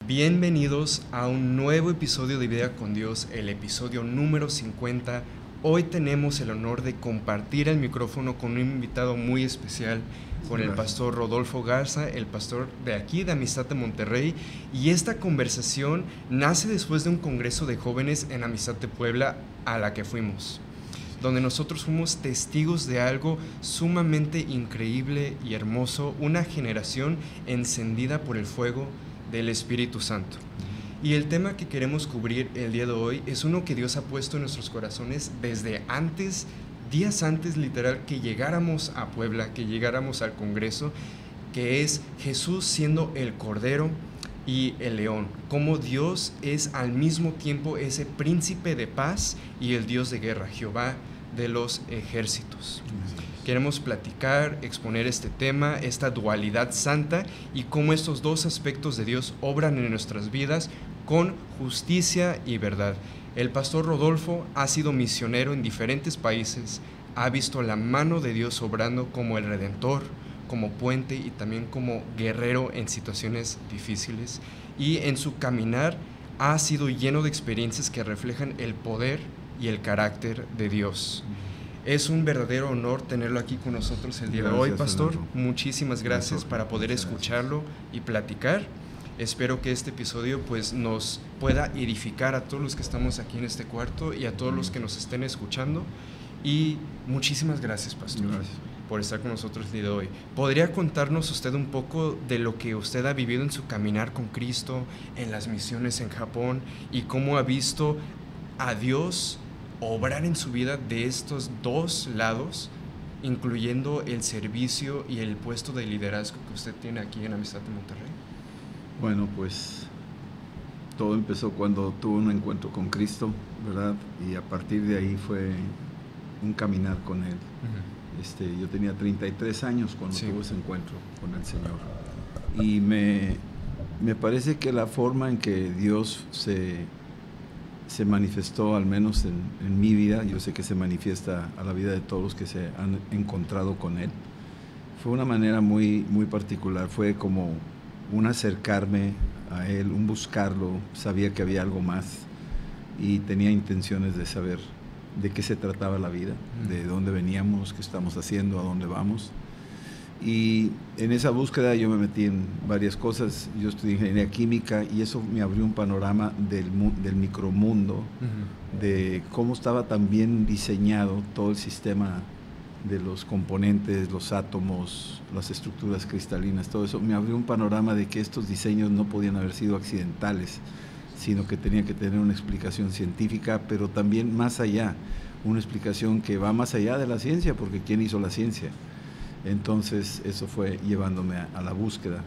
Bienvenidos a un nuevo episodio de Vida con Dios, el episodio número 50. Hoy tenemos el honor de compartir el micrófono con un invitado muy especial, con el pastor Rodolfo Garza, el pastor de aquí, de Amistad de Monterrey. Y esta conversación nace después de un congreso de jóvenes en Amistad de Puebla a la que fuimos, donde nosotros fuimos testigos de algo sumamente increíble y hermoso, una generación encendida por el fuego del Espíritu Santo. Y el tema que queremos cubrir el día de hoy es uno que Dios ha puesto en nuestros corazones desde antes, días antes literal, que llegáramos a Puebla, que llegáramos al Congreso, que es Jesús siendo el Cordero y el León, cómo Dios es al mismo tiempo ese príncipe de paz y el Dios de guerra, Jehová de los ejércitos. Queremos platicar, exponer este tema, esta dualidad santa y cómo estos dos aspectos de Dios obran en nuestras vidas con justicia y verdad. El pastor Rodolfo ha sido misionero en diferentes países, ha visto la mano de Dios obrando como el Redentor, como puente y también como guerrero en situaciones difíciles. Y en su caminar ha sido lleno de experiencias que reflejan el poder y el carácter de Dios. Es un verdadero honor tenerlo aquí con nosotros el día de hoy, pastor. Fernando. Muchísimas gracias para poder escucharlo y platicar. Espero que este episodio pues nos pueda edificar a todos los que estamos aquí en este cuarto y a todos los que nos estén escuchando. Y muchísimas gracias, pastor, por estar con nosotros el día de hoy. ¿Podría contarnos usted un poco de lo que usted ha vivido en su caminar con Cristo, en las misiones en Japón, y cómo ha visto a Dios obrar en su vida de estos dos lados, incluyendo el servicio y el puesto de liderazgo que usted tiene aquí en Amistad de Monterrey? Bueno, pues todo empezó cuando tuve un encuentro con Cristo, ¿verdad? Y a partir de ahí fue un caminar con Él. Yo tenía 33 años cuando tuve ese encuentro con el Señor. Y me parece que la forma en que Dios se manifestó, al menos en mi vida, yo sé que se manifiesta a la vida de todos los que se han encontrado con Él, fue una manera muy, muy particular. Fue como un acercarme a Él, un buscarlo. Sabía que había algo más y tenía intenciones de saber de qué se trataba la vida, de dónde veníamos, qué estamos haciendo, a dónde vamos. Y en esa búsqueda yo me metí en varias cosas. Yo estudié ingeniería química y eso me abrió un panorama del micromundo, de cómo estaba tan bien diseñado todo el sistema de los componentes, los átomos, las estructuras cristalinas, todo eso. Me abrió un panorama de que estos diseños no podían haber sido accidentales, sino que tenían que tener una explicación científica, pero también más allá, una explicación que va más allá de la ciencia, porque ¿quién hizo la ciencia? Entonces eso fue llevándome a la búsqueda.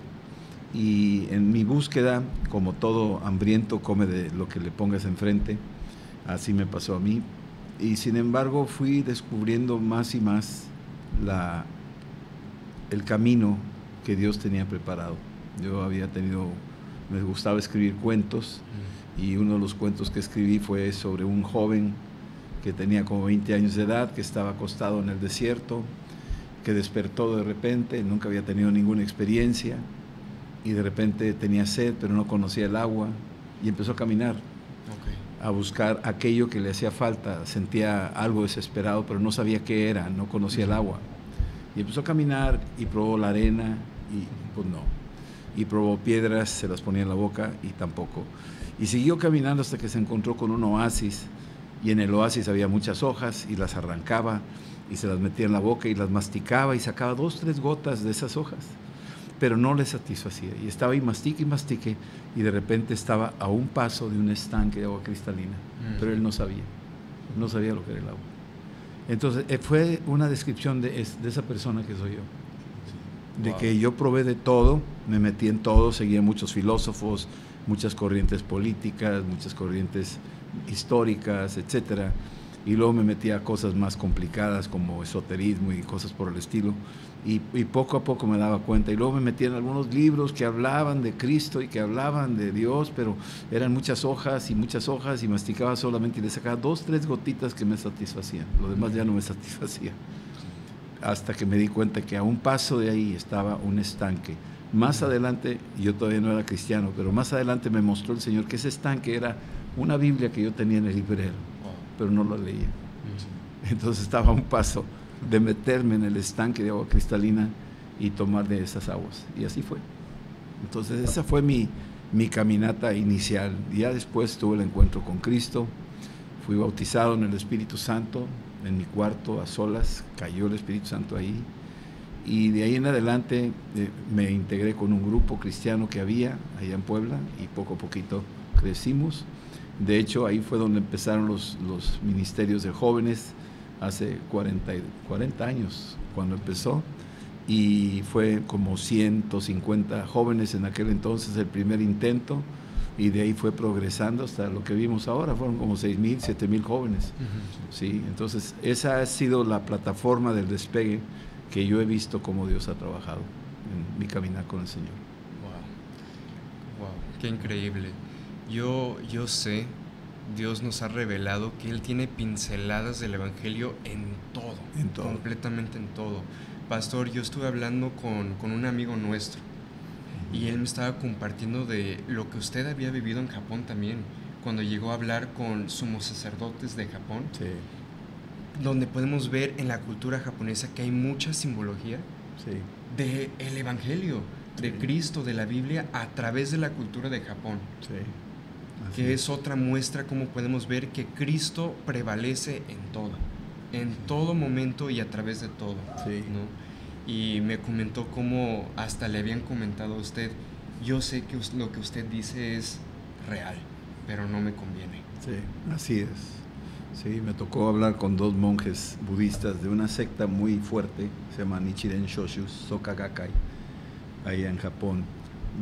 Y en mi búsqueda, como todo hambriento come de lo que le pongas enfrente, así me pasó a mí. Y sin embargo fui descubriendo más y más el camino que Dios tenía preparado. Yo me gustaba escribir cuentos, y uno de los cuentos que escribí fue sobre un joven que tenía como 20 años de edad, que estaba acostado en el desierto, que despertó de repente, nunca había tenido ninguna experiencia, y de repente tenía sed, pero no conocía el agua, y empezó a caminar, a buscar aquello que le hacía falta. Sentía algo desesperado, pero no sabía qué era, no conocía el agua. Y empezó a caminar y probó la arena, y pues no. Y probó piedras, se las ponía en la boca, y tampoco. Y siguió caminando hasta que se encontró con un oasis, y en el oasis había muchas hojas, y las arrancaba, y se las metía en la boca y las masticaba y sacaba 2 o 3 gotas de esas hojas, pero no le satisfacía, y estaba ahí mastique y mastique, y de repente estaba a un paso de un estanque de agua cristalina, pero él no sabía lo que era el agua. Entonces fue una descripción de esa persona que soy yo, de que yo probé de todo, me metí en todo, seguía muchos filósofos, muchas corrientes políticas, muchas corrientes históricas, etcétera. Y luego me metí a cosas más complicadas como esoterismo y cosas por el estilo, y poco a poco me daba cuenta. Y luego me metí en algunos libros que hablaban de Cristo y que hablaban de Dios, pero eran muchas hojas, y masticaba solamente y le sacaba 2 o 3 gotitas que me satisfacían. Lo demás ya no me satisfacía. Hasta que me di cuenta que a un paso de ahí estaba un estanque Más adelante, yo todavía no era cristiano, pero más adelante me mostró el Señor que ese estanque era una Biblia que yo tenía en el librero, pero no la leía. Entonces estaba a un paso de meterme en el estanque de agua cristalina y tomar de esas aguas. Y así fue. Entonces esa fue mi caminata inicial. Ya después tuve el encuentro con Cristo, fui bautizado en el Espíritu Santo, en mi cuarto, a solas, cayó el Espíritu Santo ahí. Y de ahí en adelante me integré con un grupo cristiano que había allá en Puebla y poco a poquito crecimos. De hecho, ahí fue donde empezaron los ministerios de jóvenes, hace 40 años cuando empezó, y fue como 150 jóvenes en aquel entonces el primer intento, y de ahí fue progresando hasta lo que vimos ahora, fueron como 6,000, 7,000 jóvenes. Sí, entonces esa ha sido la plataforma del despegue que yo he visto cómo Dios ha trabajado en mi caminar con el Señor. Wow, qué increíble. Yo sé, Dios nos ha revelado que Él tiene pinceladas del Evangelio en todo, completamente en todo. Pastor, yo estuve hablando con un amigo nuestro y él me estaba compartiendo de lo que usted había vivido en Japón también, cuando llegó a hablar con sumos sacerdotes de Japón. Sí. Donde podemos ver en la cultura japonesa que hay mucha simbología del Evangelio, de Cristo, de la Biblia, a través de la cultura de Japón. Que es otra muestra como podemos ver que Cristo prevalece en todo momento y a través de todo. ¿No? Y me comentó cómo hasta le habían comentado a usted, yo sé que lo que usted dice es real, pero no me conviene. Sí, así es. Sí, me tocó hablar con 2 monjes budistas de una secta muy fuerte, se llama Nichiren Shoshu Soka Gakkai, allá en Japón.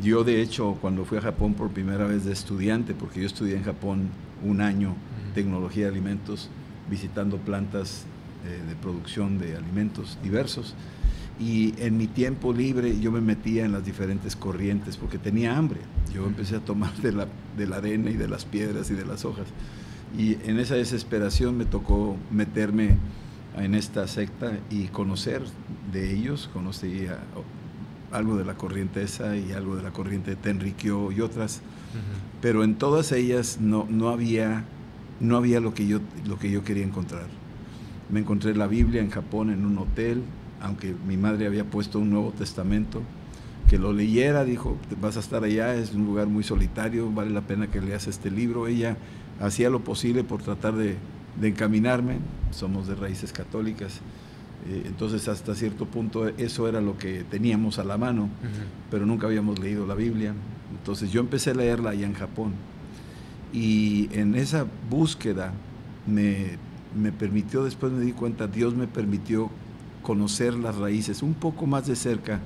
Yo, de hecho, cuando fui a Japón por primera vez de estudiante, porque yo estudié en Japón un año tecnología de alimentos, visitando plantas de producción de alimentos diversos, y en mi tiempo libre yo me metía en las diferentes corrientes porque tenía hambre. Yo empecé a tomar de la arena y de las piedras y de las hojas. Y en esa desesperación me tocó meterme en esta secta y conocer de ellos, conocí algo de la corriente esa y algo de la corriente de Tenrikyo y otras, pero en todas ellas no había lo que yo quería encontrar. Me encontré la Biblia en Japón en un hotel, aunque mi madre había puesto un Nuevo Testamento, que lo leyera, dijo, vas a estar allá, es un lugar muy solitario, vale la pena que leas este libro. Ella hacía lo posible por tratar de encaminarme, somos de raíces católicas, entonces hasta cierto punto eso era lo que teníamos a la mano, pero nunca habíamos leído la Biblia. Entonces yo empecé a leerla allá en Japón, y en esa búsqueda me permitió, después me di cuenta, Dios me permitió conocer las raíces un poco más de cerca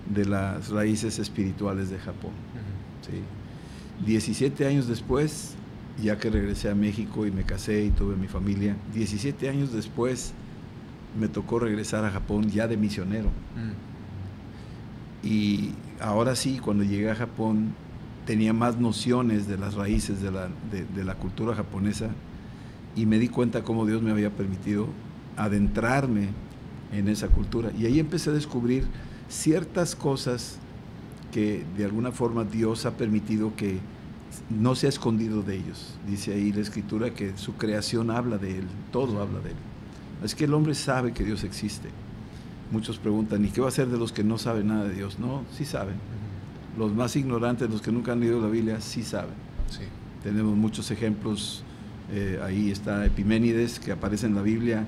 de las raíces espirituales de Japón. ¿Sí? 17 años después, ya que regresé a México y me casé y tuve mi familia, 17 años después me tocó regresar a Japón ya de misionero. Y ahora sí, cuando llegué a Japón, tenía más nociones de las raíces de la cultura japonesa, y me di cuenta cómo Dios me había permitido adentrarme en esa cultura. Y ahí empecé a descubrir ciertas cosas que de alguna forma Dios ha permitido que no se ha escondido de ellos. Dice ahí la Escritura que su creación habla de Él, todo habla de Él. Es que el hombre sabe que Dios existe. Muchos preguntan, ¿y qué va a hacer de los que no saben nada de Dios? No, sí saben. Los más ignorantes, los que nunca han leído la Biblia, sí saben. Sí. Tenemos muchos ejemplos. Ahí está Epiménides, que aparece en la Biblia,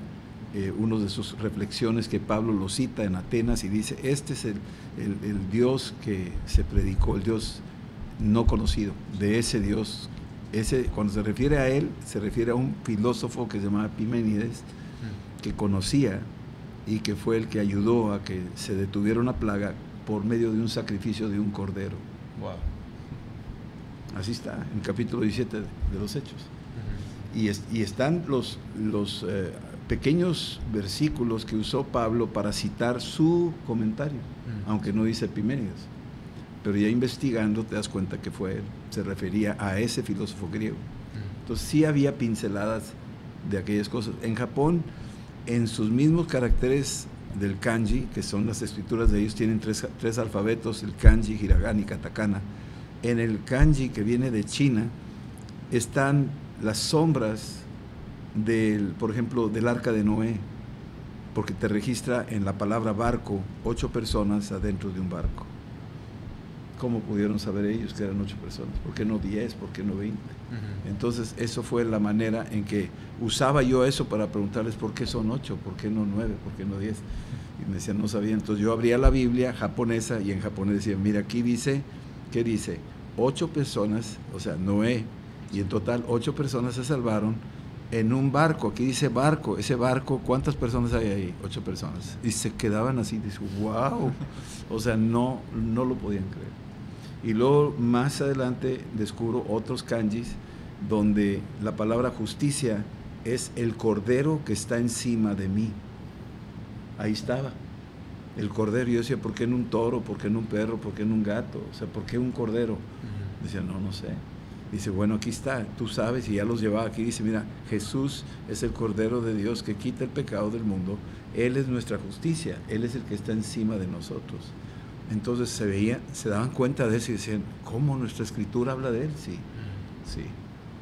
uno de sus reflexiones que Pablo lo cita en Atenas y dice, este es el Dios que se predicó, el Dios no conocido, de ese Dios. Cuando se refiere a él, se refiere a un filósofo que se llama Epiménides, que conocía y que fue el que ayudó a que se detuviera una plaga por medio de un sacrificio de un cordero. Wow. Así está, en el capítulo 17 de los Hechos. Y están los pequeños versículos que usó Pablo para citar su comentario, aunque no dice Epiménides. Pero ya investigando te das cuenta que fue él, se refería a ese filósofo griego. Entonces sí había pinceladas de aquellas cosas. En Japón, en sus mismos caracteres del kanji, que son las escrituras de ellos, tienen tres alfabetos, el kanji, hiragana y katakana. En el kanji que viene de China están las sombras por ejemplo, del arca de Noé, porque te registra en la palabra barco 8 personas adentro de un barco. ¿Cómo pudieron saber ellos que eran 8 personas? ¿Por qué no 10? ¿Por qué no 20? Entonces, eso fue la manera en que usaba yo eso para preguntarles por qué son 8, por qué no 9, por qué no 10. Y me decían, no sabía. Entonces, yo abría la Biblia japonesa y en japonés decía, mira, aquí dice, ¿qué dice? 8 personas, o sea, Noé, y en total 8 personas se salvaron en un barco. Aquí dice barco, ese barco, ¿cuántas personas hay ahí? 8 personas. Y se quedaban así, dice, wow. O sea, no lo podían creer. Y luego más adelante descubro otros kanjis donde la palabra justicia es el cordero que está encima de mí. Ahí estaba el cordero. Yo decía, ¿por qué en un toro? ¿Por qué en un perro? ¿Por qué en un gato? O sea, ¿por qué un cordero? Decía, no sé. Dice, bueno, aquí está, tú sabes, y ya los llevaba aquí. Dice, mira, Jesús es el Cordero de Dios que quita el pecado del mundo. Él es nuestra justicia, Él es el que está encima de nosotros. Entonces se daban cuenta de eso y decían, ¿cómo nuestra escritura habla de Él? Sí,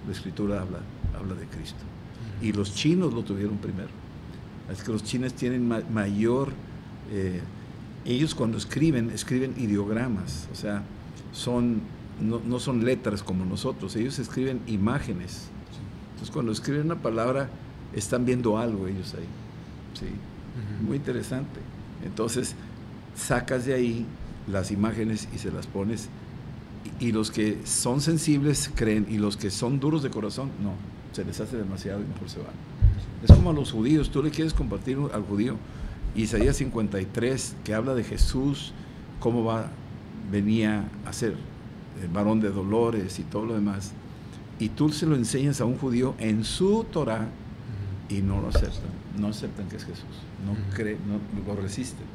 la escritura habla de Cristo. Y los chinos lo tuvieron primero. Es que los chinos tienen mayor... ellos cuando escriben ideogramas, o sea, no son letras como nosotros, ellos escriben imágenes. Entonces, cuando escriben una palabra, están viendo algo ellos ahí. Sí, muy interesante. Entonces, sacas de ahí las imágenes y se las pones, y los que son sensibles creen, y los que son duros de corazón, no, se les hace demasiado y mejor se van. Es como a los judíos, tú le quieres compartir al judío Isaías 53, que habla de Jesús, cómo venía a ser el varón de dolores y todo lo demás, y tú se lo enseñas a un judío en su Torah y no lo aceptan que es Jesús, no creen, no lo resisten,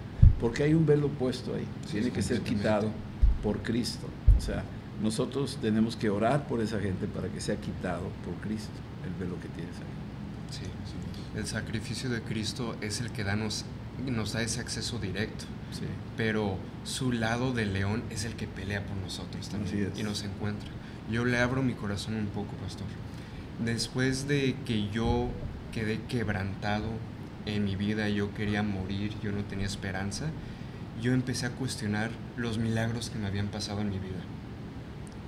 porque hay un velo puesto ahí, tiene que ser quitado por Cristo. O sea, nosotros tenemos que orar por esa gente para que sea quitado por Cristo el velo que tienes ahí. Sí. El sacrificio de Cristo es el que nos da ese acceso directo. Sí. Pero su lado de león es el que pelea por nosotros también y nos encuentra. Yo le abro mi corazón un poco, pastor. Después de que yo quedé quebrantado en mi vida, yo quería morir, yo no tenía esperanza, yo empecé a cuestionar los milagros que me habían pasado en mi vida.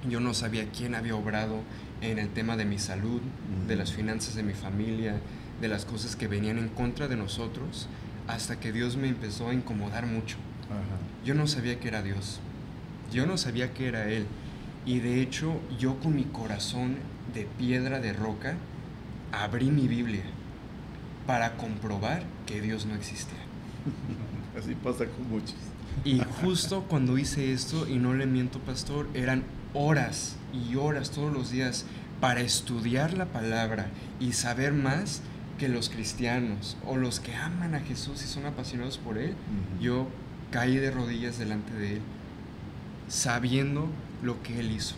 Yo no sabía quién había obrado en el tema de mi salud, de las finanzas de mi familia, de las cosas que venían en contra de nosotros, hasta que Dios me empezó a incomodar mucho. Yo no sabía que era Dios, yo no sabía que era Él, y de hecho yo con mi corazón de piedra de roca abrí mi Biblia para comprobar que Dios no existía. Así pasa con muchos. Y justo cuando hice esto, y no le miento, pastor, eran horas y horas todos los días para estudiar la palabra y saber más que los cristianos o los que aman a Jesús y son apasionados por Él. Yo caí de rodillas delante de Él, sabiendo lo que Él hizo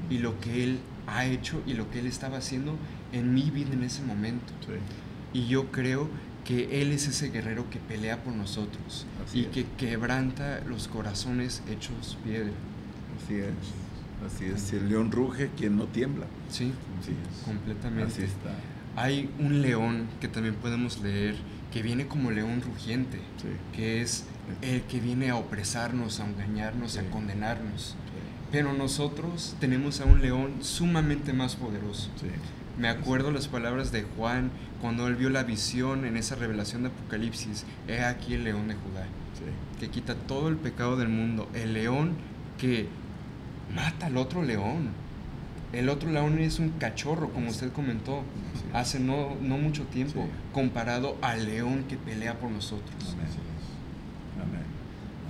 y lo que Él ha hecho y lo que Él estaba haciendo en mi vida en ese momento. Y yo creo que Él es ese guerrero que pelea por nosotros que quebranta los corazones hechos piedra. Así es. Si el león ruge, ¿quién no tiembla? Sí, completamente. Así está. Hay un león que también podemos leer, que viene como león rugiente, que es el que viene a opresarnos, a engañarnos, a condenarnos. Pero nosotros tenemos a un león sumamente más poderoso. Me acuerdo las palabras de Juan cuando él vio la visión en esa revelación de Apocalipsis. He aquí el león de Judá, que quita todo el pecado del mundo. El león que mata al otro león. El otro león es un cachorro, como usted comentó hace no mucho tiempo, comparado al león que pelea por nosotros. Amén.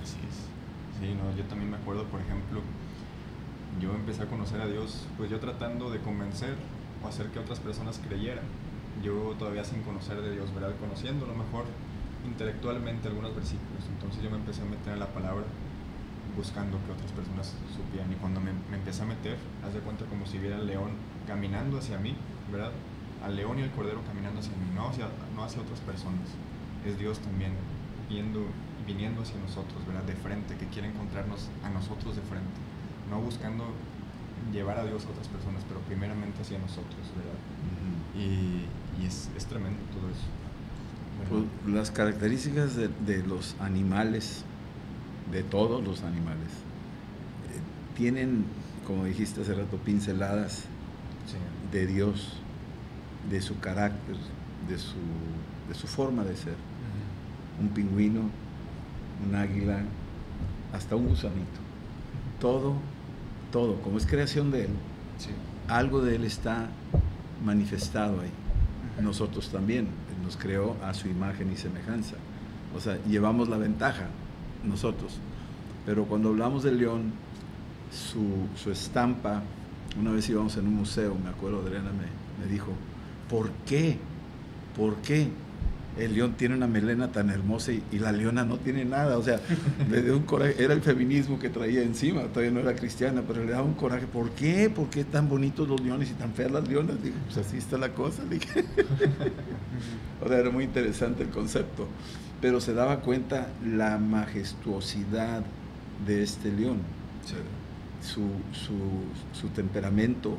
Así es. Sí, yo también me acuerdo, por ejemplo, yo empecé a conocer a Dios, pues yo tratando de convencer o hacer que otras personas creyeran. Yo todavía sin conocer de Dios, ¿verdad? Conociendo a lo mejor intelectualmente algunos versículos. Entonces yo me empecé a meter en la palabra, buscando que otras personas supieran, y cuando me empecé a meter, haz de cuenta como si viera al león caminando hacia mí, ¿verdad? Al león y al cordero caminando hacia mí, no hacia otras personas, es Dios también viniendo hacia nosotros, ¿verdad? De frente, que quiere encontrarnos a nosotros de frente, no buscando llevar a Dios a otras personas, pero primeramente hacia nosotros, ¿verdad? Y es tremendo todo eso. Pues, las características de los animales, de todos los animales, tienen, como dijiste hace rato, pinceladas de Dios, de su carácter, de su forma de ser. Un pingüino, un águila, hasta un gusanito. Todo, como es creación de Él, algo de Él está manifestado ahí. Nosotros también, Él nos creó a su imagen y semejanza. O sea, llevamos la ventaja nosotros. Pero cuando hablamos del león, su estampa, una vez íbamos en un museo, me acuerdo, Adriana me dijo, ¿por qué el león tiene una melena tan hermosa y la leona no tiene nada? O sea, le dio un coraje, era el feminismo que traía encima, todavía no era cristiana, pero le daba un coraje. ¿Por qué? ¿Por qué tan bonitos los leones y tan feas las leonas? Dije, pues así está la cosa, dije. O sea, era muy interesante el concepto, pero se daba cuenta la majestuosidad de este león, su temperamento,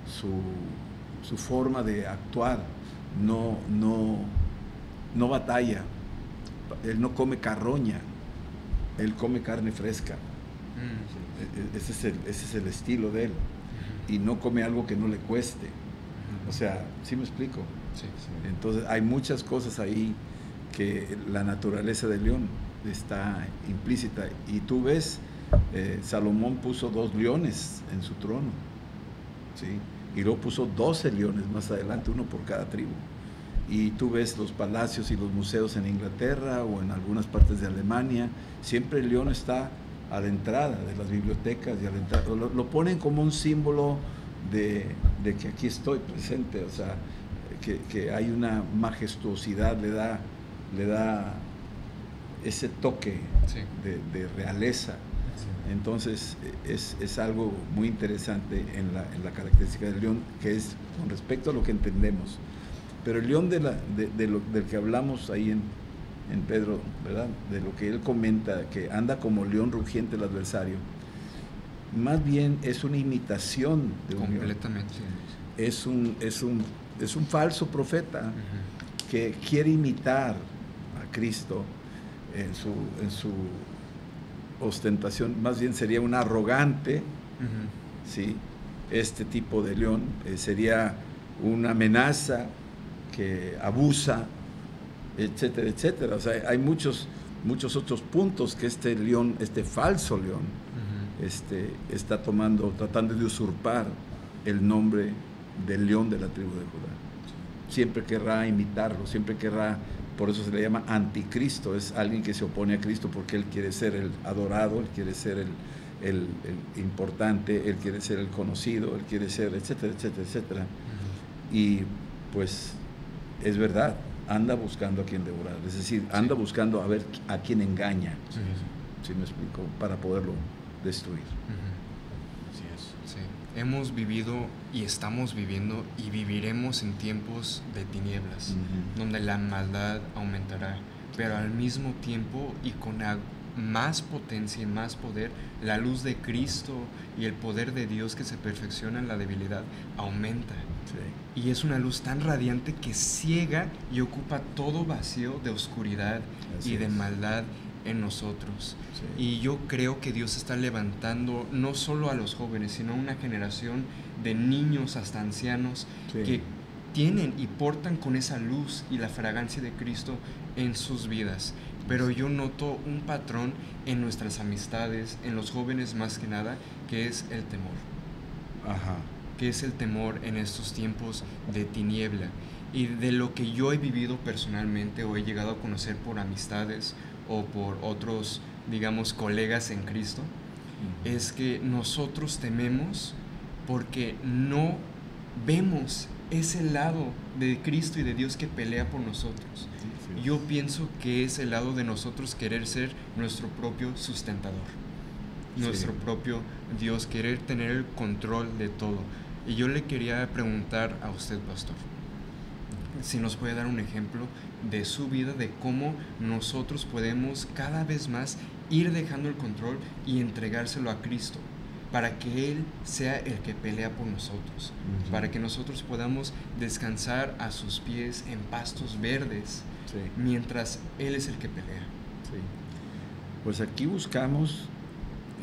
su forma de actuar. No batalla, él no come carroña, él come carne fresca. Ese es el estilo de él, y no come algo que no le cueste. O sea, ¿sí me explico? Sí. Entonces hay muchas cosas ahí que la naturaleza del león está implícita, y tú ves, Salomón puso 2 leones en su trono, ¿sí? Y luego puso 12 leones más adelante, uno por cada tribu. Y tú ves los palacios y los museos en Inglaterra o en algunas partes de Alemania, siempre el león está a la entrada de las bibliotecas, y a la entrada, lo ponen como un símbolo de que aquí estoy presente, o sea, que hay una majestuosidad, le da ese toque de realeza. Entonces es algo muy interesante en la característica del león, que es con respecto a lo que entendemos. Pero el león del que hablamos ahí en Pedro, ¿verdad? De lo que él comenta, que anda como león rugiente el adversario, más bien es una imitación de un completamente león. Es un falso profeta que quiere imitar a Cristo en su ostentación. Más bien sería un arrogante, ¿sí? Este tipo de león sería una amenaza que abusa, etcétera, etcétera. O sea, hay muchos otros puntos que este león, este falso león, está tratando de usurpar el nombre del león de la tribu de Judá. Siempre querrá imitarlo, siempre querrá. Por eso se le llama anticristo, es alguien que se opone a Cristo, porque él quiere ser el adorado, él quiere ser el importante, él quiere ser el conocido, él quiere ser, etcétera, etcétera, etcétera. Y pues es verdad, anda buscando a quien devorar, es decir, anda buscando a ver a quién engaña, ¿sí me explico? Para poderlo destruir. Así es. Sí. Hemos vivido y estamos viviendo y viviremos en tiempos de tinieblas, donde la maldad aumentará, pero al mismo tiempo y con más potencia y más poder, la luz de Cristo y el poder de Dios que se perfecciona en la debilidad aumenta. Sí. Y es una luz tan radiante que ciega y ocupa todo vacío de oscuridad y de maldad en nosotros. Sí. Y yo creo que Dios está levantando no solo a los jóvenes, sino a una generación de niños hasta ancianos que tienen y portan con esa luz y la fragancia de Cristo en sus vidas. Pero yo noto un patrón en nuestras amistades, en los jóvenes más que nada, que es el temor. Que es el temor en estos tiempos de tiniebla. Y de lo que yo he vivido personalmente o he llegado a conocer por amistades o por otros, digamos, colegas en Cristo, es que nosotros tememos porque no vemos ese lado de Cristo y de Dios que pelea por nosotros. Yo pienso que es el lado de nosotros querer ser nuestro propio sustentador, nuestro propio Dios, querer tener el control de todo. Y yo le quería preguntar a usted, pastor, si nos puede dar un ejemplo de su vida, de cómo nosotros podemos cada vez más ir dejando el control y entregárselo a Cristo, para que Él sea el que pelea por nosotros, para que nosotros podamos descansar a sus pies en pastos verdes, mientras Él es el que pelea. Sí. Pues aquí buscamos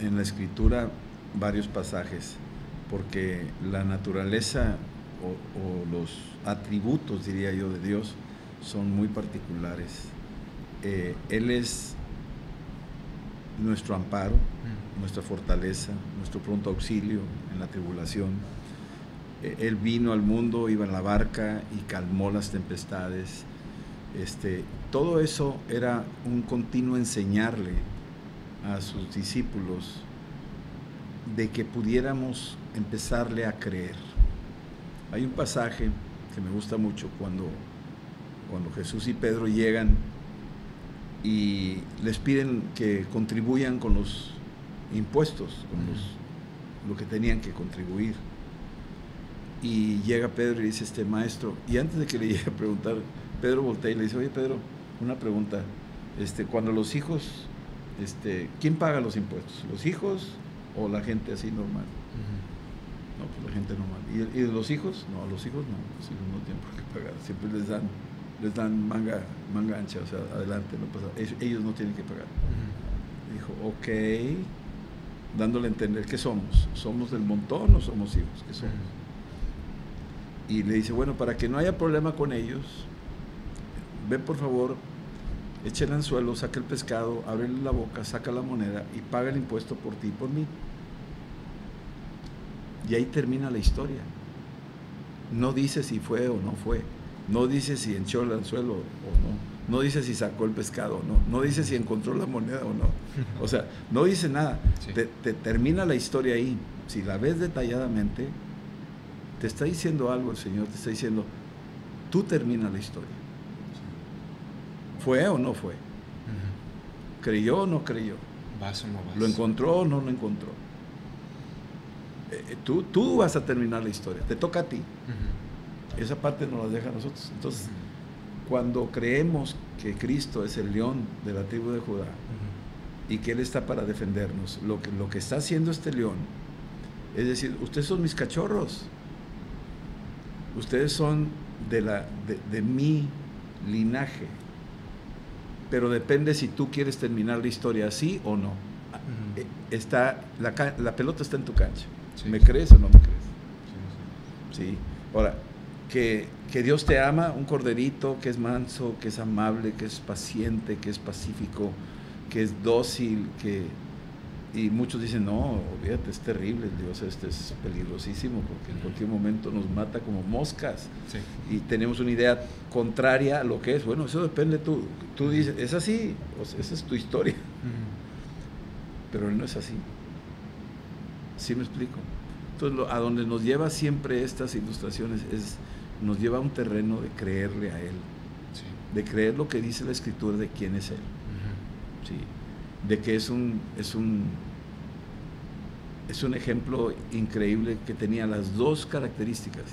en la Escritura varios pasajes, porque la naturaleza o los atributos, diría yo, de Dios son muy particulares. Él es nuestro amparo, nuestra fortaleza, nuestro pronto auxilio en la tribulación. Él vino al mundo, iba en la barca y calmó las tempestades. Todo eso era un continuo enseñarle a sus discípulos de que pudiéramos empezarle a creer. Hay un pasaje que me gusta mucho cuando Jesús y Pedro llegan y les piden que contribuyan con los impuestos, con lo que tenían que contribuir. Y llega Pedro y dice, maestro, y antes de que le llegue a preguntar, Pedro voltea y le dice, oye Pedro, una pregunta, cuando los hijos, ¿quién paga los impuestos? ¿Los hijos o la gente así normal? No, pues la gente normal. ¿Y de los hijos? No, los hijos no tienen por qué pagar, siempre les dan manga ancha, o sea, adelante, no pasa, ellos no tienen que pagar. Dijo, ok, dándole a entender que somos del montón o somos hijos, ¿qué somos? Y le dice, bueno, para que no haya problema con ellos, ven por favor, echa el anzuelo, saca el pescado, ábrele la boca, saca la moneda y paga el impuesto por ti y por mí. Y ahí termina la historia. No dice si fue o no fue, no dice si echó el anzuelo o no, no dice si sacó el pescado o no, no dice si encontró la moneda o no, o sea, no dice nada. Sí. Te termina la historia ahí. Si la ves detalladamente, te está diciendo algo el Señor, te está diciendo, tú termina la historia. ¿Fue o no fue? ¿Creyó o no creyó? ¿Vas o no vas? ¿Lo encontró o no lo encontró? Tú vas a terminar la historia, te toca a ti. Esa parte nos la deja a nosotros. Entonces, cuando creemos que Cristo es el león de la tribu de Judá y que Él está para defendernos, lo que está haciendo este león es decir, ustedes son mis cachorros, ustedes son de mi linaje, pero depende si tú quieres terminar la historia así o no. La pelota está en tu cancha. Sí. ¿Me crees o no me crees? Sí. Ahora, que Dios te ama, un corderito que es manso, que es amable, que es paciente, que es pacífico, que es dócil, y muchos dicen, no, olvídate, es terrible, Dios es peligrosísimo porque en cualquier momento nos mata como moscas. Sí. Y tenemos una idea contraria a lo que es. Bueno, eso depende tú dices, es así, o sea, esa es tu historia. Pero Él no es así. ¿Sí me explico? Entonces, a donde nos lleva siempre estas ilustraciones nos lleva a un terreno de creerle a Él, sí. De creer lo que dice la Escritura de quién es Él, sí. De que es un ejemplo increíble que tenía las dos características.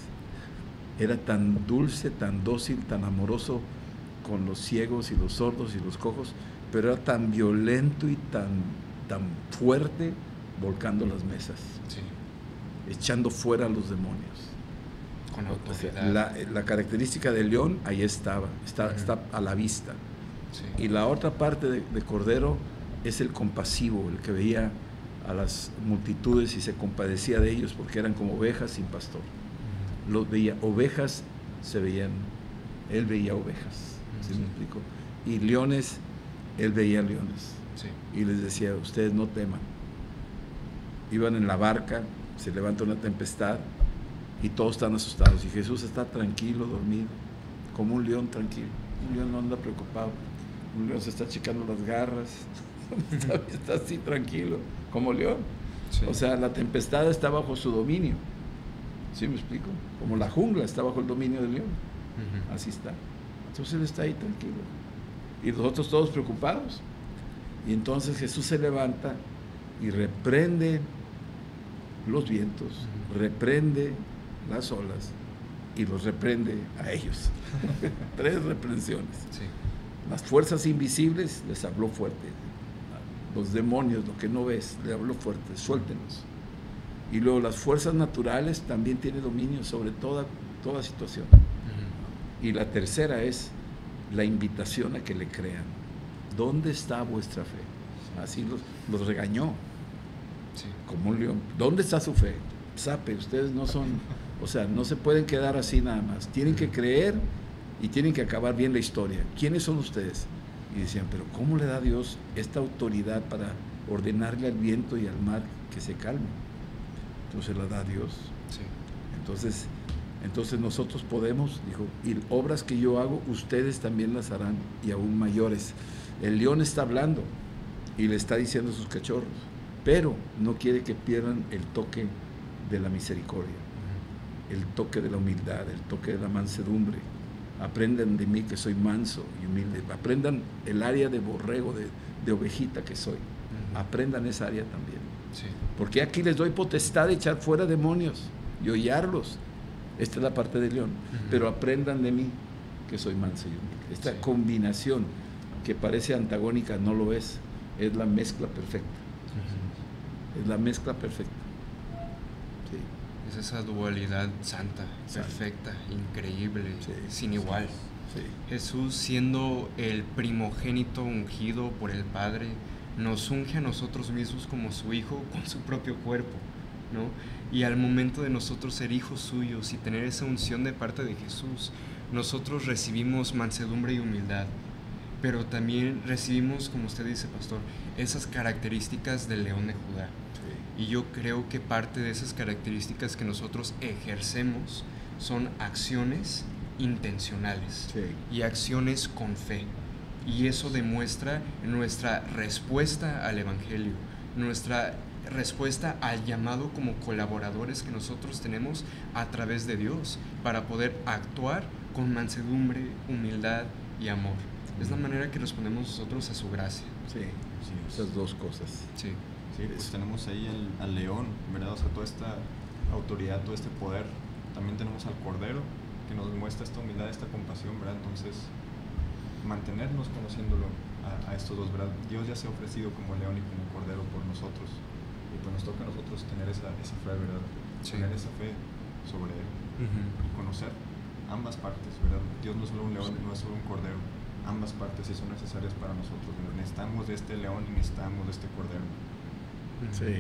Era tan dulce, tan dócil, tan amoroso con los ciegos y los sordos y los cojos, pero era tan violento y tan fuerte volcando las mesas, sí. Echando fuera a los demonios. Con autoridad. La característica del león ahí está a la vista. Sí. Y la otra parte de Cordero es el compasivo, el que veía a las multitudes y se compadecía de ellos porque eran como ovejas sin pastor. Los veía, ovejas él veía ovejas, ¿sí me explico? Y leones, él veía leones. Sí. Y les decía, ustedes no teman. Iban en la barca, se levanta una tempestad y todos están asustados. Y Jesús está tranquilo, dormido, como un león tranquilo. Un león no anda preocupado. Un león se está achicando las garras. Está así tranquilo, como león. Sí. O sea, la tempestad está bajo su dominio. ¿Sí me explico? Como la jungla está bajo el dominio del león. Así está. Entonces él está ahí tranquilo. Y los otros todos preocupados. Y entonces Jesús se levanta y reprende los vientos, reprende las olas y los reprende a ellos. 3 reprensiones. Sí. Las fuerzas invisibles les habló fuerte. Los demonios, lo que no ves, le habló fuerte, suéltenos. Y luego las fuerzas naturales también tienen dominio sobre toda situación. Y la tercera es la invitación a que le crean. ¿Dónde está vuestra fe? Así los regañó, Sí. como un león. ¿Dónde está su fe? Sape, ustedes no son, o sea, no se pueden quedar así nada más. Tienen que creer y tienen que acabar bien la historia. ¿Quiénes son ustedes? Y decían, pero ¿cómo le da Dios esta autoridad para ordenarle al viento y al mar que se calmen? Entonces la da Dios. Sí. Entonces nosotros podemos, dijo, y obras que yo hago, ustedes también las harán, y aún mayores. El león está hablando y le está diciendo a sus cachorros, pero no quiere que pierdan el toque de la misericordia, el toque de la humildad, el toque de la mansedumbre. Aprendan de mí que soy manso y humilde. Aprendan el área de borrego, de ovejita que soy. Aprendan esa área también. Sí. Porque aquí les doy potestad de echar fuera demonios y hollarlos. Esta es la parte del león. Pero aprendan de mí que soy manso y humilde. Esta combinación que parece antagónica, no lo es la mezcla perfecta. Es la mezcla perfecta. Sí. Es esa dualidad santa, perfecta, increíble, Sí. sin igual. Sí. Jesús, siendo el primogénito ungido por el Padre, nos unge a nosotros mismos como su Hijo con su propio cuerpo, ¿no? Y al momento de nosotros ser hijos suyos y tener esa unción de parte de Jesús, nosotros recibimos mansedumbre y humildad, pero también recibimos, como usted dice, pastor, esas características del león de Judá. Y yo creo que parte de esas características que nosotros ejercemos son acciones intencionales y acciones con fe. Y eso demuestra nuestra respuesta al Evangelio, nuestra respuesta al llamado como colaboradores que nosotros tenemos a través de Dios para poder actuar con mansedumbre, humildad y amor. Es la manera que respondemos nosotros a su gracia. Sí, esas dos cosas. Sí. Sí, pues tenemos ahí al león, ¿verdad? O sea, toda esta autoridad, todo este poder. También tenemos al cordero, que nos muestra esta humildad, esta compasión, ¿verdad? Entonces, mantenernos conociéndolo a estos dos, ¿verdad? Dios ya se ha ofrecido como león y como cordero por nosotros. Y pues nos toca a nosotros tener esa fe, ¿verdad? Sí. Tener esa fe sobre él y conocer ambas partes, ¿verdad? Dios no es solo un león, no es solo un cordero. Ambas partes sí son necesarias para nosotros, ¿verdad? Necesitamos de este león y necesitamos de este cordero. Sí.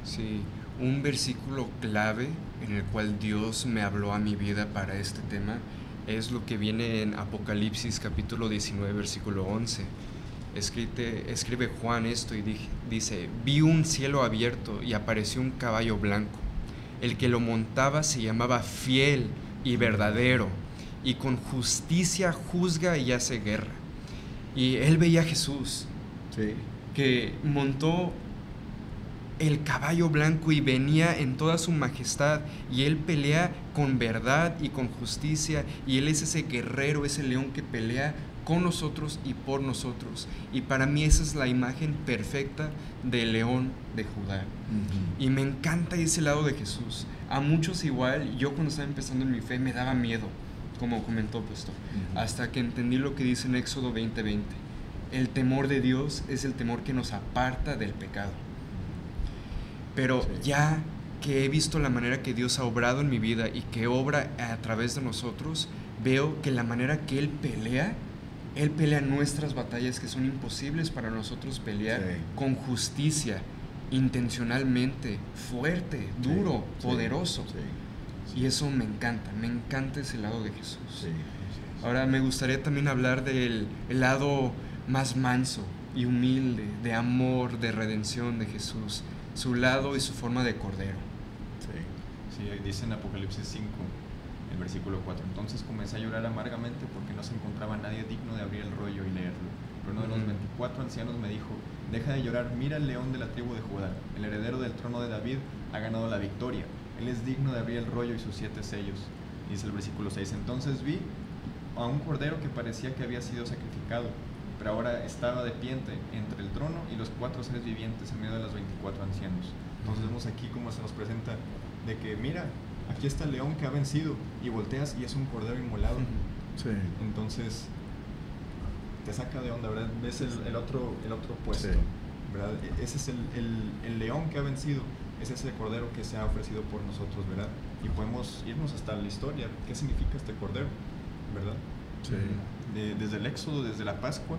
Sí, un versículo clave en el cual Dios me habló a mi vida para este tema es lo que viene en Apocalipsis capítulo 19, versículo 11. Escribe Juan esto y dice, vi un cielo abierto y apareció un caballo blanco. El que lo montaba se llamaba Fiel y Verdadero, y con justicia juzga y hace guerra. Y él veía a Jesús, que montó el caballo blanco y venía en toda su majestad, y él pelea con verdad y con justicia, y él es ese guerrero, ese león que pelea con nosotros y por nosotros. Y para mí esa es la imagen perfecta del león de Judá. Y me encanta ese lado de Jesús. A muchos igual, yo cuando estaba empezando en mi fe me daba miedo, como comentó pastor, hasta que entendí lo que dice en Éxodo 20:20. El temor de Dios es el temor que nos aparta del pecado. Pero ya que he visto la manera que Dios ha obrado en mi vida y que obra a través de nosotros, veo que la manera que Él pelea nuestras batallas que son imposibles para nosotros pelear con justicia, intencionalmente, fuerte, duro, poderoso. Y eso me encanta ese lado de Jesús. Ahora me gustaría también hablar del lado más manso y humilde, de amor, de redención de Jesús, su lado y su forma de cordero. Sí, dice en Apocalipsis 5, el versículo 4, entonces comencé a llorar amargamente porque no se encontraba nadie digno de abrir el rollo y leerlo. Pero uno de los 24 ancianos me dijo, deja de llorar, mira al león de la tribu de Judá, el heredero del trono de David ha ganado la victoria, él es digno de abrir el rollo y sus 7 sellos. Y dice el versículo 6, entonces vi a un cordero que parecía que había sido sacrificado, pero ahora estaba de pie entre el trono y los 4 seres vivientes en medio de los 24 ancianos. Entonces vemos aquí cómo se nos presenta de que mira aquí está el león que ha vencido, y volteas y es un cordero inmolado. Sí. Entonces te saca de onda, ¿verdad? Ves el otro puesto, Sí. ¿verdad? Ese es el león que ha vencido, es ese cordero que se ha ofrecido por nosotros, ¿verdad? Y podemos irnos hasta la historia. ¿Qué significa este cordero? ¿Verdad? Sí. Desde el Éxodo, desde la Pascua,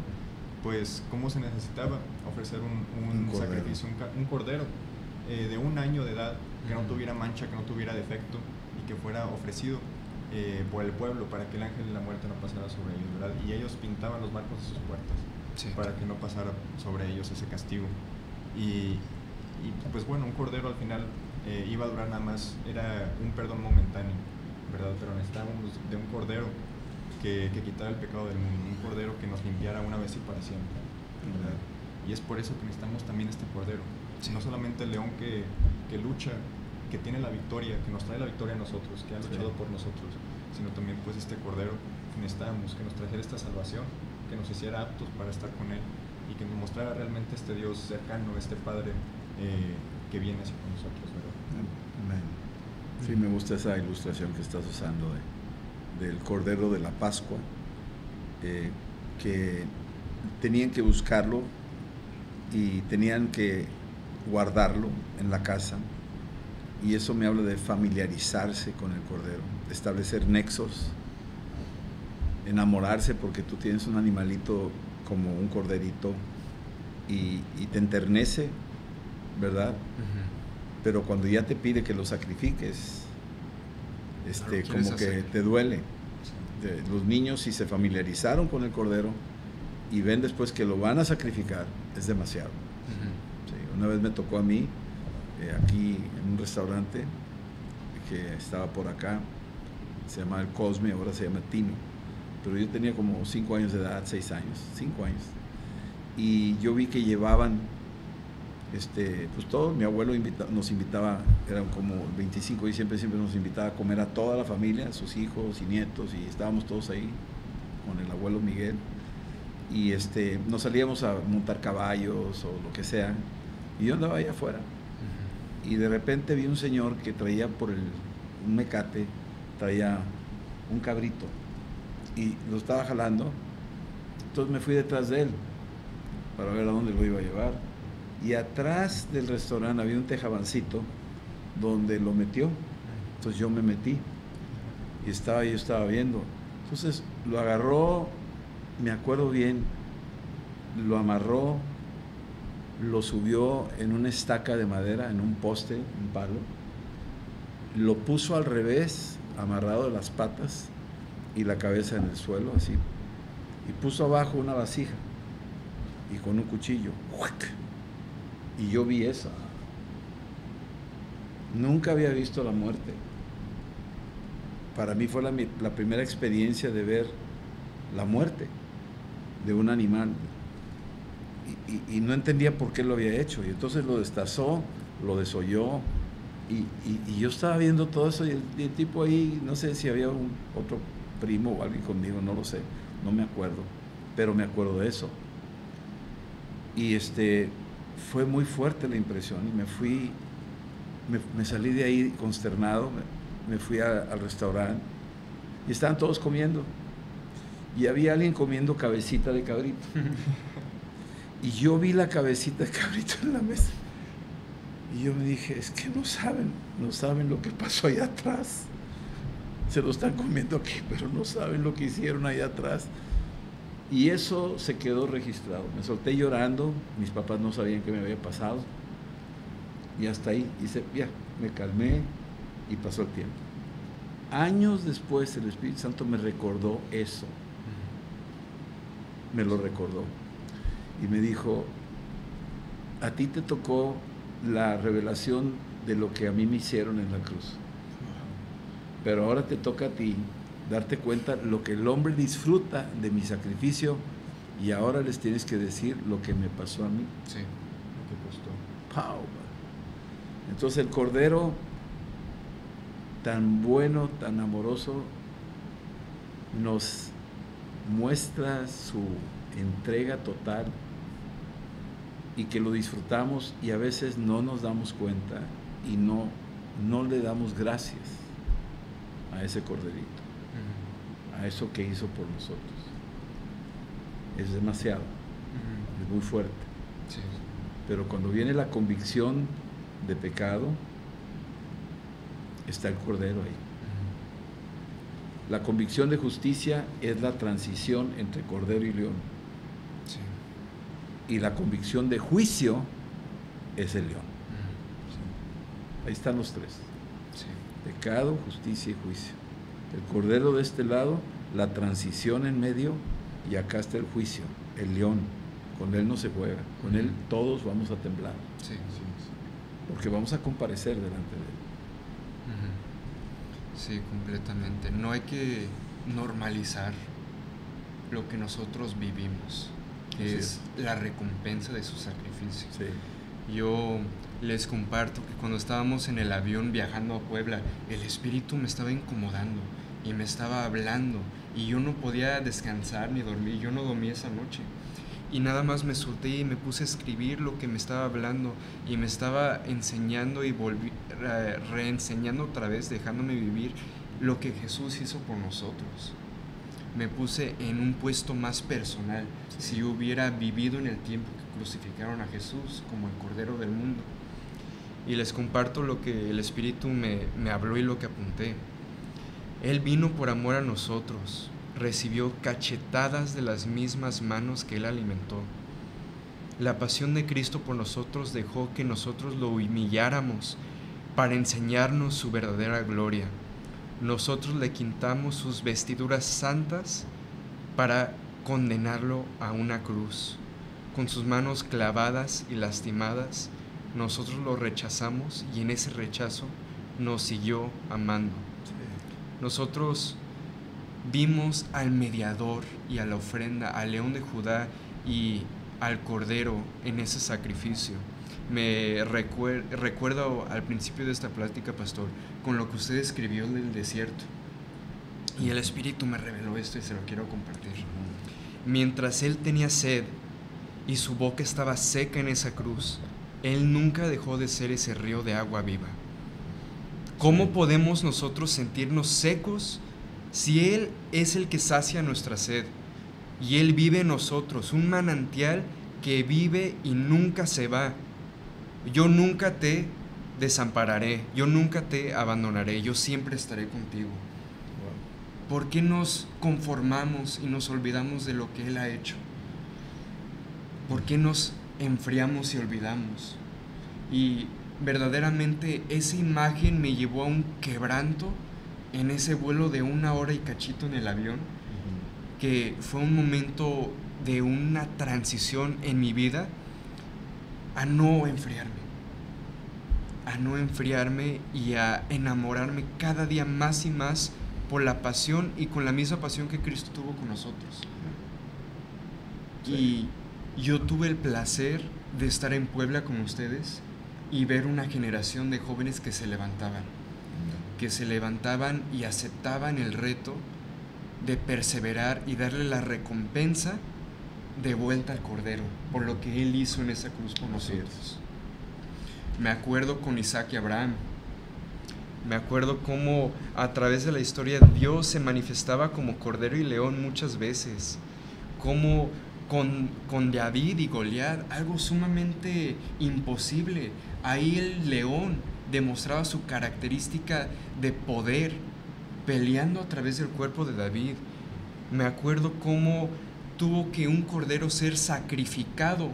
pues cómo se necesitaba ofrecer un cordero. sacrificio, un cordero de 1 año de edad, que no tuviera mancha, que no tuviera defecto, y que fuera ofrecido por el pueblo para que el ángel de la muerte no pasara sobre ellos, ¿verdad? Y ellos pintaban los marcos de sus puertas, Sí. para que no pasara sobre ellos ese castigo. Y pues bueno, un cordero al final iba a durar nada más, era un perdón momentáneo, ¿verdad? Pero necesitábamos de un cordero que quitara el pecado del mundo, un cordero que nos limpiara una vez y para siempre, ¿verdad? Y es por eso que necesitamos también este cordero. Sí. No solamente el león que lucha, que tiene la victoria, que nos trae la victoria a nosotros, que ha luchado por nosotros, sino también pues este cordero que necesitamos, que nos trajera esta salvación, que nos hiciera aptos para estar con él, y que nos mostrara realmente este Dios cercano, este Padre que viene hacia con nosotros, ¿verdad? Amén. Sí, me gusta esa ilustración que estás usando del Cordero de la Pascua, que tenían que buscarlo y tenían que guardarlo en la casa, y eso me habla de familiarizarse con el Cordero, establecer nexos, enamorarse, porque tú tienes un animalito como un corderito y te enternece, ¿verdad? Uh-huh. Pero cuando ya te pide que lo sacrifiques, Claro, como que hacer. te duele. Los niños, si se familiarizaron con el cordero y ven después que lo van a sacrificar, es demasiado. Uh-huh. Sí, una vez me tocó a mí, aquí en un restaurante que estaba por acá, se llama El Cosme, ahora se llama Tino, pero yo tenía como 5 años de edad, 6 años, 5 años, y yo vi que llevaban, pues todo, mi abuelo nos invitaba, eran como 25 de diciembre, siempre nos invitaba a comer a toda la familia, sus hijos y nietos, y estábamos todos ahí con el abuelo Miguel, y nos salíamos a montar caballos o lo que sea, y yo andaba allá afuera, y de repente vi un señor que traía un mecate, traía un cabrito, y lo estaba jalando. Entonces me fui detrás de él para ver a dónde lo iba a llevar, y atrás del restaurante había un tejabancito donde lo metió. Entonces yo me metí y yo estaba viendo. Entonces lo agarró, me acuerdo bien, lo amarró, lo subió en una estaca de madera, en un poste, un palo, lo puso al revés, amarrado de las patas y la cabeza en el suelo, así, y puso abajo una vasija y con un cuchillo, y yo vi eso. Nunca había visto la muerte. Para mí fue la primera experiencia de ver la muerte de un animal, y no entendía por qué lo había hecho, y entonces lo destazó, lo desolló, y yo estaba viendo todo eso, y el tipo ahí, no sé si había otro primo o alguien conmigo, no lo sé, no me acuerdo, pero me acuerdo de eso. Y fue muy fuerte la impresión, y me salí de ahí consternado, me fui al restaurante, y estaban todos comiendo, y había alguien comiendo cabecita de cabrito, y yo vi la cabecita de cabrito en la mesa, y yo me dije, es que no saben lo que pasó allá atrás. Se lo están comiendo aquí, pero no saben lo que hicieron allá atrás. Y eso se quedó registrado. Me solté llorando, mis papás no sabían qué me había pasado, y hasta ahí, ya, me calmé y pasó el tiempo. Años después el Espíritu Santo me recordó eso, me lo recordó, y me dijo, a ti te tocó la revelación de lo que a mí me hicieron en la cruz, pero ahora te toca a ti darte cuenta lo que el hombre disfruta de mi sacrificio, y ahora les tienes que decir lo que me pasó a mí. Sí. Lo que costó. ¡Pau! Entonces el Cordero, tan bueno, tan amoroso, nos muestra su entrega total, y que lo disfrutamos, y a veces no nos damos cuenta y no le damos gracias. a ese corderito, a eso que hizo por nosotros. Es demasiado, es muy fuerte. Sí. Pero cuando viene la convicción de pecado, está el cordero ahí. La convicción de justicia es la transición entre cordero y león. Sí. Y la convicción de juicio es el león. Sí. Ahí están los tres. Sí. Pecado, justicia y juicio. El cordero de este lado, la transición en medio, y acá está el juicio, el león. Con él no se juega, con él todos vamos a temblar. Sí. Porque vamos a comparecer delante de él. Sí, completamente. No hay que normalizar lo que nosotros vivimos, que es la recompensa de su sacrificio. Sí. Yo les comparto que cuando estábamos en el avión viajando a Puebla, el Espíritu me estaba incomodando y me estaba hablando y yo no podía descansar ni dormir. Yo no dormí esa noche. Y nada más me solté y me puse a escribir lo que me estaba hablando y me estaba enseñando y reenseñando otra vez, dejándome vivir lo que Jesús hizo por nosotros. Me puse en un puesto más personal. Si yo hubiera vivido en el tiempo que crucificaron a Jesús como el Cordero del mundo. Y les comparto lo que el Espíritu me habló y lo que apunté. Él vino por amor a nosotros. Recibió cachetadas de las mismas manos que Él alimentó. La pasión de Cristo por nosotros dejó que nosotros lo humilláramos para enseñarnos su verdadera gloria. Nosotros le quitamos sus vestiduras santas para condenarlo a una cruz. Con sus manos clavadas y lastimadas, nosotros lo rechazamos y en ese rechazo nos siguió amando. Nosotros vimos al mediador y a la ofrenda, al león de Judá y al cordero en ese sacrificio. Me recuerdo al principio de esta plática, pastor, con lo que usted escribió del desierto. Y el Espíritu me reveló esto y se lo quiero compartir. Mientras Él tenía sed y su boca estaba seca en esa cruz, Él nunca dejó de ser ese río de agua viva. ¿Cómo podemos nosotros sentirnos secos si Él es el que sacia nuestra sed y Él vive en nosotros, un manantial que vive y nunca se va? Yo nunca te desampararé, yo nunca te abandonaré, yo siempre estaré contigo. ¿Por qué nos conformamos y nos olvidamos de lo que Él ha hecho? ¿Por qué nos enfriamos y olvidamos? Y verdaderamente esa imagen me llevó a un quebranto en ese vuelo de 1 hora y cachito en el avión, que fue un momento de una transición en mi vida a no enfriarme y a enamorarme cada día más y más por la pasión y con la misma pasión que Cristo tuvo con nosotros. Y yo tuve el placer de estar en Puebla con ustedes y ver una generación de jóvenes que se levantaban y aceptaban el reto de perseverar y darle la recompensa de vuelta al Cordero por lo que Él hizo en esa cruz por nosotros. Me acuerdo con Isaac y Abraham. Me acuerdo cómo a través de la historia Dios se manifestaba como Cordero y León muchas veces. Como con David y Goliat, algo sumamente imposible. Ahí el león demostraba su característica de poder, peleando a través del cuerpo de David. Me acuerdo cómo tuvo que un cordero ser sacrificado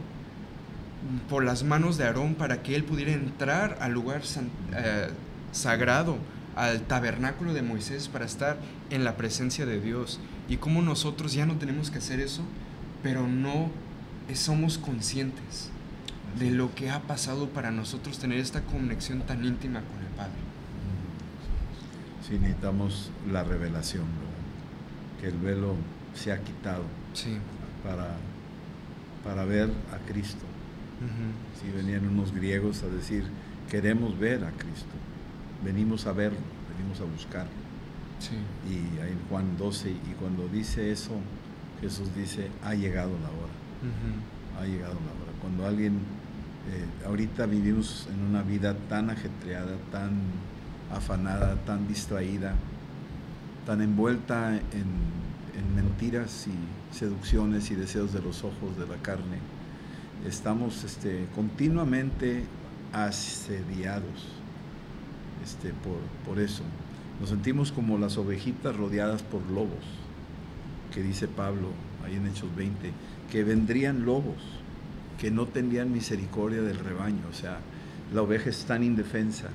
por las manos de Aarón para que él pudiera entrar al lugar sagrado, al tabernáculo de Moisés, para estar en la presencia de Dios. Y cómo nosotros ya no tenemos que hacer eso, pero no somos conscientes de lo que ha pasado para nosotros tener esta conexión tan íntima con el Padre. Sí, necesitamos la revelación, ¿verdad? Que el velo se ha quitado, sí, para ver a Cristo. Sí, venían unos griegos a decir, queremos ver a Cristo, venimos a verlo, venimos a buscarlo. Sí. Y ahí en Juan 12, y cuando dice eso, Jesús dice, ha llegado la hora. Ha llegado la hora. Cuando alguien, ahorita vivimos en una vida tan ajetreada, tan afanada, tan distraída, tan envuelta en mentiras y seducciones y deseos de los ojos de la carne. Estamos continuamente asediados por eso. Nos sentimos como las ovejitas rodeadas por lobos, que dice Pablo ahí en Hechos 20, que vendrían lobos, que no tendrían misericordia del rebaño. O sea, la oveja es tan indefensa,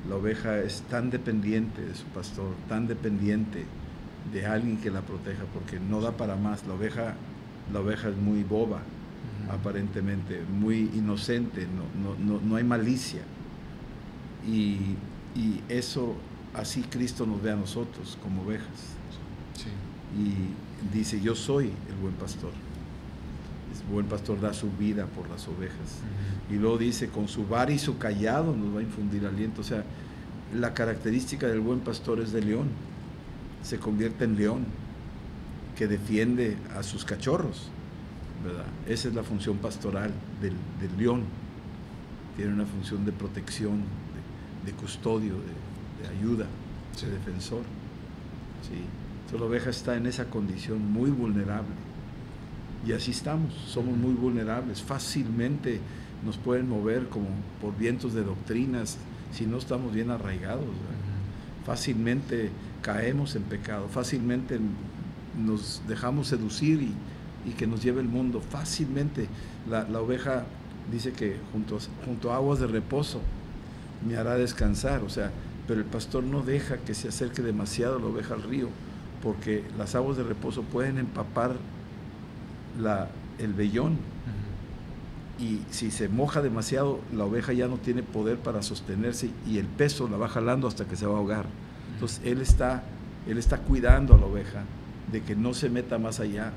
la oveja es tan dependiente de su pastor, tan dependiente de alguien que la proteja, porque no da para más. La oveja es muy boba, aparentemente, muy inocente, no hay malicia. Y eso, así Cristo nos ve a nosotros como ovejas. Sí. Y dice, yo soy el buen pastor. El buen pastor da su vida por las ovejas. Y luego dice, con su vara y su callado nos va a infundir aliento. O sea, la característica del buen pastor es de león. Se convierte en león, que defiende a sus cachorros, ¿verdad? Esa es la función pastoral del león. Tiene una función de protección, de custodio, de ayuda, de defensor. ¿Sí? Entonces la oveja está en esa condición muy vulnerable. Y así estamos, somos muy vulnerables. Fácilmente nos pueden mover como por vientos de doctrinas si no estamos bien arraigados, ¿verdad? Fácilmente caemos en pecado, fácilmente nos dejamos seducir y que nos lleve el mundo. Fácilmente la oveja dice que junto a aguas de reposo me hará descansar, o sea, pero el pastor no deja que se acerque demasiado la oveja al río, porque las aguas de reposo pueden empapar el vellón, y si se moja demasiado, la oveja ya no tiene poder para sostenerse y el peso la va jalando hasta que se va a ahogar. Entonces él está cuidando a la oveja de que no se meta más allá,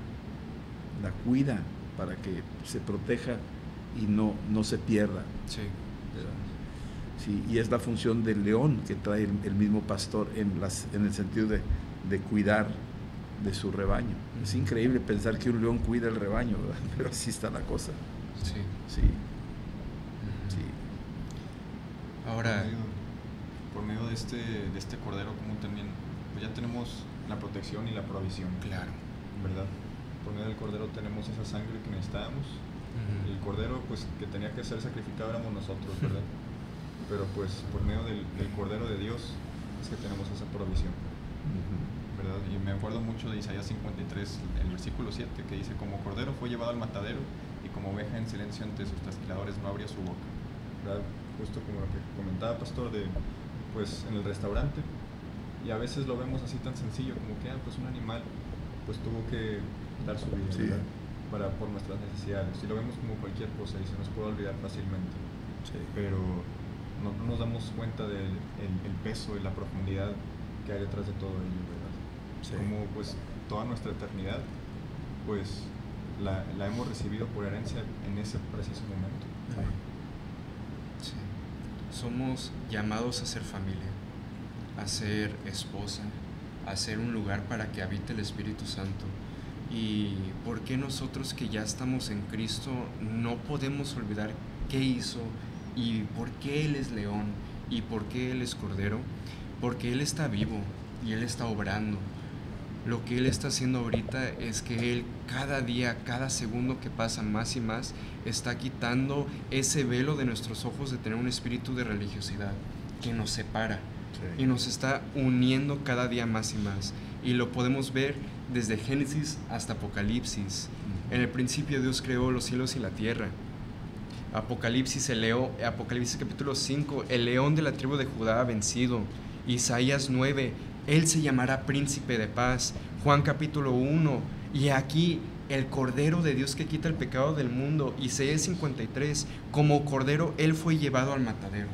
la cuida para que se proteja y no se pierda. Sí. Sí, y es la función del león que trae el mismo pastor en el sentido de cuidar de su rebaño. Es increíble pensar que un león cuida el rebaño, ¿verdad? Pero así está la cosa. Sí. Sí. Sí. Ahora, por medio de este cordero, como también, pues ya tenemos la protección y la provisión. claro. ¿Verdad? Por medio del cordero tenemos esa sangre que necesitábamos. El cordero, pues, que tenía que ser sacrificado éramos nosotros, ¿verdad? Pero pues por medio del cordero de Dios es que tenemos esa provisión, ¿verdad? Y me acuerdo mucho de Isaías 53, el versículo 7, que dice, como cordero fue llevado al matadero y como oveja en silencio ante sus trasquiladores no abría su boca, ¿verdad? Justo como lo que comentaba Pastor pues en el restaurante, y a veces lo vemos así tan sencillo como que pues un animal pues tuvo que dar su vida, ¿verdad? Por nuestras necesidades, y lo vemos como cualquier cosa y se nos puede olvidar fácilmente. Pero no nos damos cuenta del el peso y la profundidad que hay detrás de todo ello, ¿verdad? Como pues toda nuestra eternidad pues la hemos recibido por herencia en ese preciso momento. Sí. Somos llamados a ser familia, a ser esposa, a ser un lugar para que habite el Espíritu Santo. ¿Y por qué nosotros que ya estamos en Cristo no podemos olvidar qué hizo y por qué Él es león y por qué Él es cordero? Porque Él está vivo y Él está obrando. Lo que Él está haciendo ahorita es que Él cada día, cada segundo que pasa más y más, está quitando ese velo de nuestros ojos de tener un espíritu de religiosidad que nos separa y nos está uniendo cada día más y más. Y lo podemos ver desde Génesis hasta Apocalipsis. En el principio Dios creó los cielos y la tierra. Apocalipsis capítulo 5, el león de la tribu de Judá ha vencido. Isaías 9, Él se llamará príncipe de paz. Juan capítulo 1, y aquí el Cordero de Dios que quita el pecado del mundo. Isaías 53, como Cordero Él fue llevado al matadero.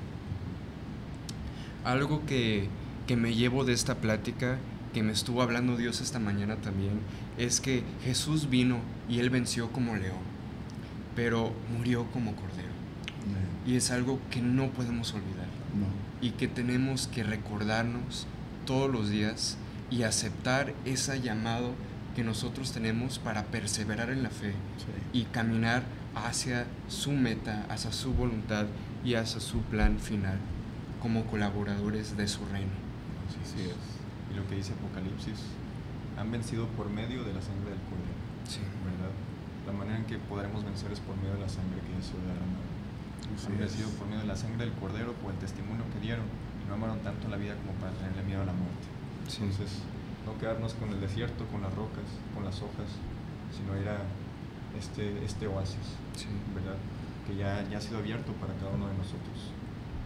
Algo que me llevo de esta plática, que me estuvo hablando Dios esta mañana también, es que Jesús vino y Él venció como león, pero murió como cordero. Y es algo que no podemos olvidar. Y que tenemos que recordarnos todos los días y aceptar ese llamado que nosotros tenemos para perseverar en la fe y caminar hacia su meta, hacia su voluntad y hacia su plan final como colaboradores de su reino. Así es. Y lo que dice Apocalipsis, han vencido por medio de la sangre del Cordero. Sí. ¿Verdad? La manera en que podremos vencer es por medio de la sangre que Jesús derramó. Han vencido por medio de la sangre del Cordero, por el testimonio que dieron, y no amaron tanto la vida como para tenerle miedo a la muerte. Sí. Entonces, no quedarnos con el desierto, con las rocas, con las hojas, sino ir a este oasis, Sí. ¿verdad? Que ya ha sido abierto para cada uno de nosotros.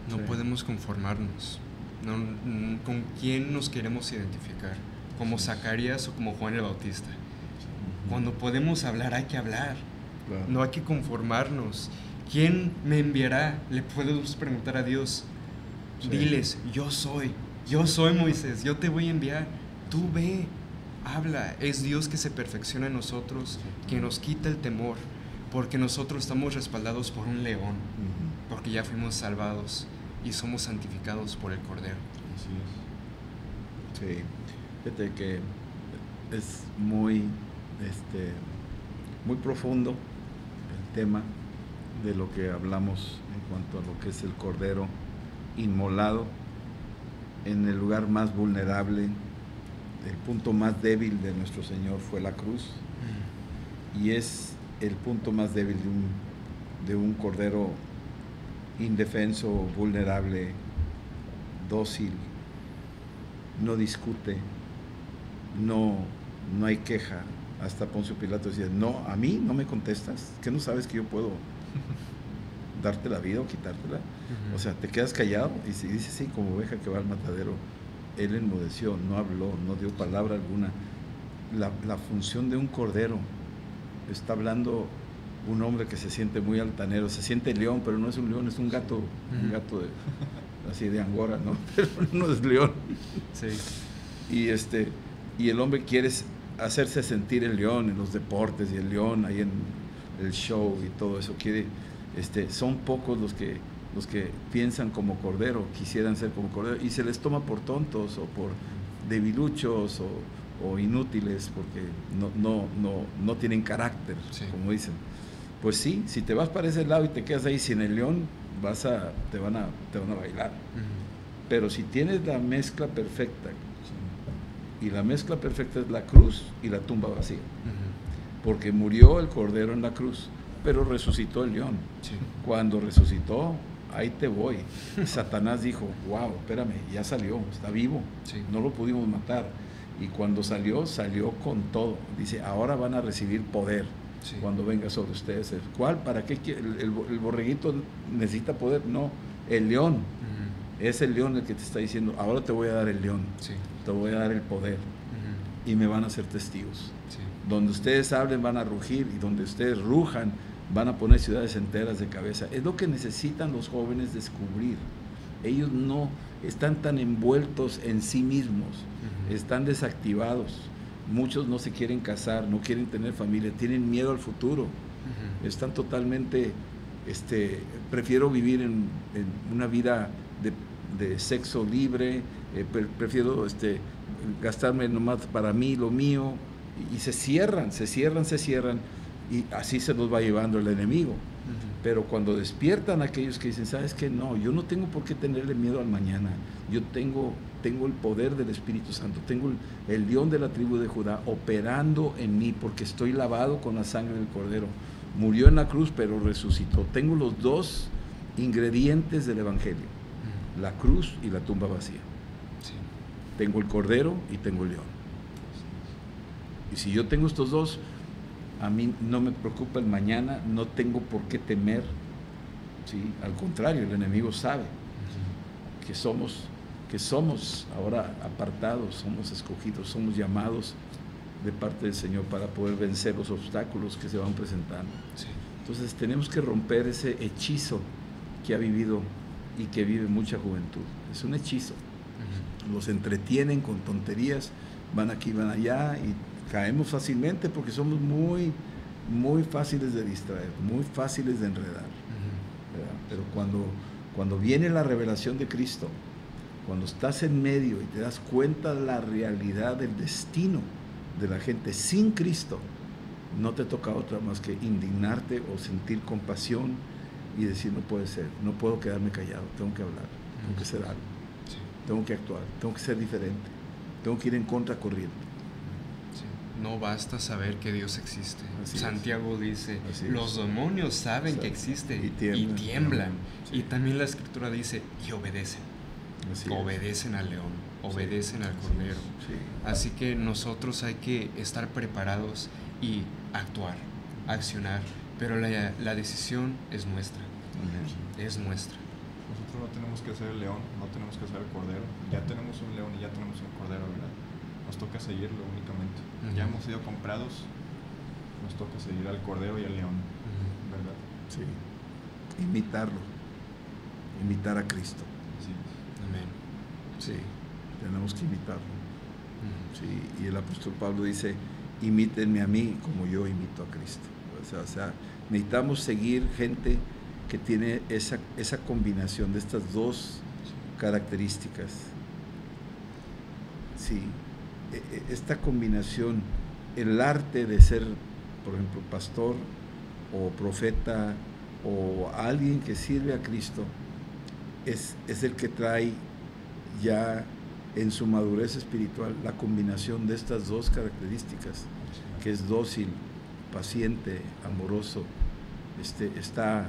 No Sí. podemos conformarnos. ¿Con quién nos queremos identificar? ¿Como Zacarías o como Juan el Bautista? Cuando podemos hablar, hay que hablar. Claro. No hay que conformarnos. ¿Quién me enviará? Le podemos preguntar a Dios. Sí. Diles, yo soy Moisés, yo te voy a enviar. Tú ve, habla. Es Dios que se perfecciona en nosotros, que nos quita el temor, porque nosotros estamos respaldados por un león, porque ya fuimos salvados y somos santificados por el Cordero. Así es. Sí, fíjate que es muy profundo el tema de lo que hablamos en cuanto a lo que es el Cordero inmolado en el lugar más vulnerable. El punto más débil de nuestro Señor fue la cruz, y es el punto más débil de un Cordero indefenso, vulnerable, dócil, no discute, no hay queja. Hasta Poncio Pilato decía, no, a mí no me contestas, ¿qué no sabes que yo puedo darte la vida o quitártela? O sea, te quedas callado, y si dice sí, como oveja que va al matadero. Él enmudeció, no habló, no dio palabra alguna. La función de un cordero, está hablando un hombre que se siente muy altanero, se siente león, pero no es un león, es un gato, un gato así de Angora, ¿no? Pero no es león. Sí. Y el hombre quiere hacerse sentir el león en los deportes, y el león ahí en el show y todo eso. Son pocos los que piensan como cordero, quisieran ser como cordero, y se les toma por tontos o por debiluchos o inútiles, porque no tienen carácter, Sí. como dicen. Pues sí, si te vas para ese lado y te quedas ahí sin el león, te van a bailar. Pero si tienes la mezcla perfecta, y la mezcla perfecta es la cruz y la tumba vacía, porque murió el cordero en la cruz, pero resucitó el león. Sí. Cuando resucitó, ahí te voy. Satanás dijo, wow, espérame, ya salió, está vivo, Sí. no lo pudimos matar. Y cuando salió con todo. Dice, ahora van a recibir poder. Sí. Cuando venga sobre ustedes. ¿Cuál? ¿Para qué? ¿El borreguito necesita poder? No, el león. Es el león el que te está diciendo, ahora te voy a dar el león. Sí. Te voy a dar el poder. Y me van a hacer testigos. Sí. Donde ustedes hablen van a rugir, y donde ustedes rujan van a poner ciudades enteras de cabeza. Es lo que necesitan los jóvenes descubrir. Ellos no están tan envueltos en sí mismos, están desactivados. Muchos no se quieren casar, no quieren tener familia, tienen miedo al futuro. Están totalmente, prefiero vivir en una vida de sexo libre, prefiero gastarme nomás para mí, lo mío, y se cierran, y así se los va llevando el enemigo. Pero cuando despiertan aquellos que dicen, ¿sabes qué? No, yo no tengo por qué tenerle miedo al mañana. Yo tengo el poder del Espíritu Santo, tengo el león de la tribu de Judá operando en mí, porque estoy lavado con la sangre del Cordero. Murió en la cruz, pero resucitó. Tengo los dos ingredientes del Evangelio, la cruz y la tumba vacía. Sí. Tengo el Cordero y tengo el león. Y si yo tengo estos dos, a mí no me preocupa el mañana, no tengo por qué temer. ¿Sí? Al contrario, el enemigo sabe que somos ahora apartados, somos escogidos, somos llamados de parte del Señor para poder vencer los obstáculos que se van presentando. Sí. Entonces tenemos que romper ese hechizo que ha vivido y que vive mucha juventud. Es un hechizo. Los entretienen con tonterías, van aquí, van allá, y caemos fácilmente porque somos muy, muy fáciles de distraer, muy fáciles de enredar. Pero cuando viene la revelación de Cristo, cuando estás en medio y te das cuenta de la realidad del destino de la gente sin Cristo, no te toca otra más que indignarte o sentir compasión y decir, no puede ser, no puedo quedarme callado, tengo que hablar, tengo que hacer algo, tengo que actuar, tengo que ser diferente. tengo que ir en contracorriente. Sí. No basta saber que Dios existe. Así Santiago dice, Así los demonios saben que existe y tiemblan. Sí. Y también la Escritura dice, y obedecen. Así Obedecen al león, obedecen al cordero. Sí. Así que nosotros hay que estar preparados y actuar, accionar, pero la decisión es nuestra. Es nuestra. Nosotros no tenemos que ser el león, no tenemos que ser el cordero. Ya tenemos un león y ya tenemos un cordero, ¿verdad? Nos toca seguirlo únicamente. Ya hemos sido comprados, nos toca seguir al cordero y al león, ¿verdad? Sí. Imitarlo. Imitar a Cristo. Así es. Amén. Sí. Tenemos que imitarlo. Sí. Y el apóstol Pablo dice, imítenme a mí como yo imito a Cristo. O sea, necesitamos seguir gente que tiene esa combinación de estas dos características. Sí, esta combinación, el arte de ser, por ejemplo, pastor o profeta o alguien que sirve a Cristo, es el que trae ya en su madurez espiritual la combinación de estas dos características, que es dócil, paciente, amoroso, está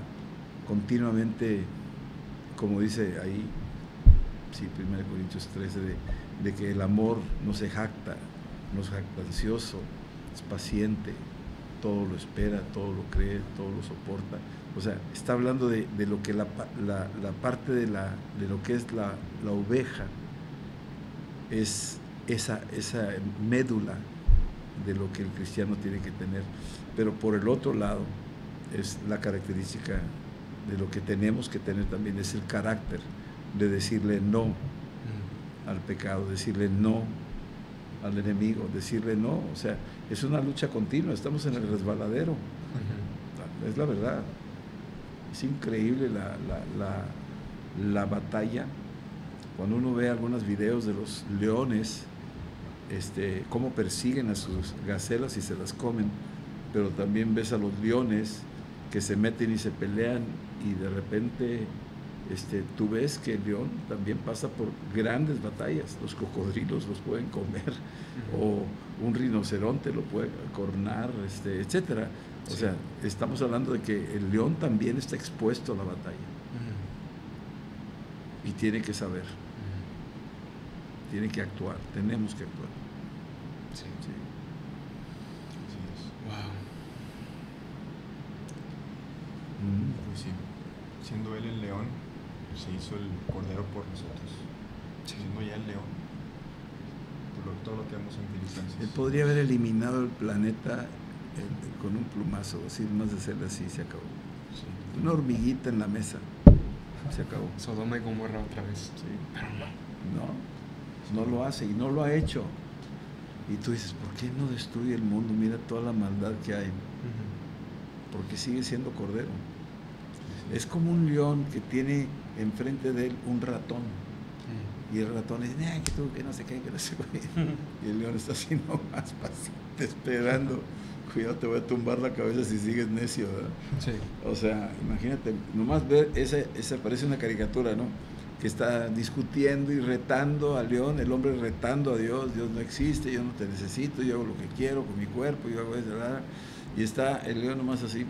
continuamente, como dice ahí, sí, 1 Corintios 13, de que el amor no se jacta, no es jactancioso, es paciente, todo lo espera, todo lo cree, todo lo soporta. O sea, está hablando de lo que la parte de lo que es la oveja, es esa médula de lo que el cristiano tiene que tener. Pero por el otro lado, es la característica de lo que tenemos que tener también, es el carácter de decirle no al pecado, decirle no al enemigo, decirle no. O sea, es una lucha continua, estamos en el resbaladero. Es la verdad. Es increíble la batalla. Cuando uno ve algunos videos de los leones, cómo persiguen a sus gacelas y se las comen, pero también ves a los leones que se meten y se pelean, y de repente tú ves que el león también pasa por grandes batallas. Los cocodrilos los pueden comer, o un rinoceronte lo puede cornar, etcétera. O sea, estamos hablando de que el león también está expuesto a la batalla, y tiene que saber, tiene que actuar, tenemos que actuar. Sí. Así es. Wow. Pues sí, siendo él el león, se hizo el cordero por nosotros. Siendo ya el león, por todo lo que vemos en Filipenses. Él podría haber eliminado el planeta con un plumazo, así, más de ser así, se acabó. Sí. Una hormiguita en la mesa, se acabó. Sodoma y Gomorra otra vez. Sí. No lo hace y no lo ha hecho. Y tú dices, ¿por qué no destruye el mundo? Mira toda la maldad que hay. Porque sigue siendo cordero. Es como un león que tiene enfrente de él un ratón. Y el ratón le dice, que tú, que no sé qué, que no sé qué. Y el león está así nomás paciente, esperando. Cuidado, te voy a tumbar la cabeza si sigues necio, ¿verdad? Sí. O sea, imagínate, nomás ver, esa parece una caricatura, ¿no? Que está discutiendo y retando al león, el hombre retando a Dios. Dios no existe, yo no te necesito, yo hago lo que quiero con mi cuerpo, yo hago eso, ¿verdad? Y está el león nomás así,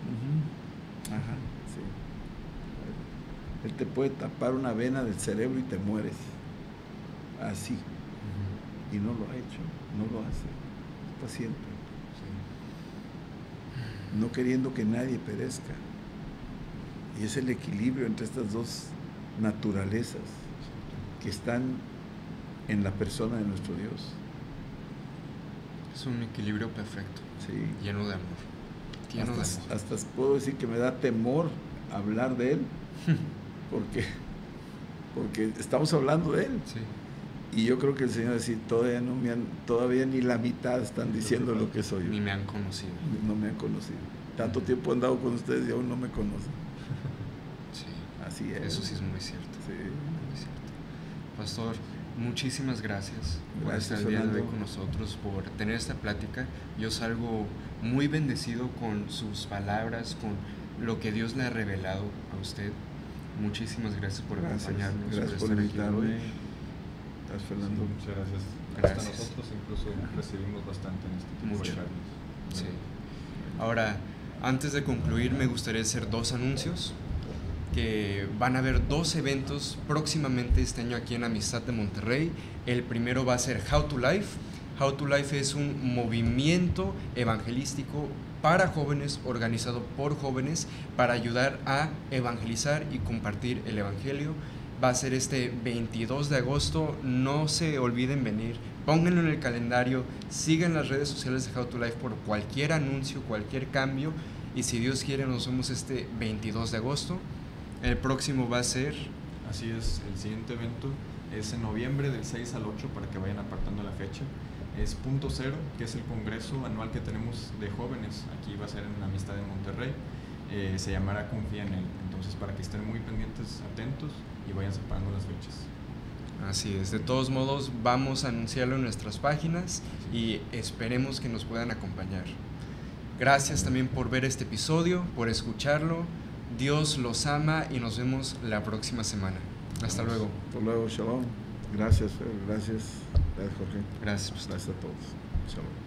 ajá, sí. Él te puede tapar una vena del cerebro y te mueres, así. Y no lo ha hecho, no lo hace, es paciente, no queriendo que nadie perezca. Y es el equilibrio entre estas dos naturalezas que están en la persona de nuestro Dios. Es un equilibrio perfecto, Sí. lleno de amor. Lleno de amor. Hasta puedo decir que me da temor hablar de Él, porque estamos hablando de Él. Sí. Y yo creo que el Señor decir, todavía ni la mitad están diciendo lo que soy yo. Ni me han conocido. No me han conocido. Tanto tiempo he andado con ustedes y aún no me conocen. Sí. Así es. Eso sí es muy cierto. Sí. Muy cierto. Pastor, muchísimas gracias por Gracias, estar el día de hoy Fernando. con nosotros, por tener esta plática. Yo salgo muy bendecido con sus palabras, con lo que Dios le ha revelado a usted. Muchísimas gracias por acompañarnos, Gracias por por estar aquí hoy. invitarme. Gracias, Fernando. Sí, muchas gracias. Gracias. Hasta nosotros incluso recibimos bastante en este tipo Mucho. de charlas. Sí. Ahora, antes de concluir, me gustaría hacer 2 anuncios. Que van a haber 2 eventos próximamente este año aquí en Amistad de Monterrey. El primero va a ser How to Life. How to Life es un movimiento evangelístico para jóvenes, organizado por jóvenes, para ayudar a evangelizar y compartir el evangelio. Va a ser este 22 de agosto, no se olviden venir, pónganlo en el calendario, sigan las redes sociales de How to Life por cualquier anuncio, cualquier cambio, y si Dios quiere nos vemos este 22 de agosto. El próximo va a ser... Así es, el siguiente evento es en noviembre del 6 al 8 para que vayan apartando la fecha. Es Punto Cero, que es el congreso anual que tenemos de jóvenes. Aquí va a ser en Amistad de Monterrey. Se llamará Confía en Él. Entonces, para que estén muy pendientes, atentos y vayan separando las fechas. Así es, de todos modos vamos a anunciarlo en nuestras páginas y esperemos que nos puedan acompañar. Gracias también por ver este episodio, por escucharlo. Dios los ama y nos vemos la próxima semana. Hasta luego. Hasta luego, shalom. Gracias, Fer. Gracias. Gracias, Jorge. Gracias. Gracias a todos. Shalom.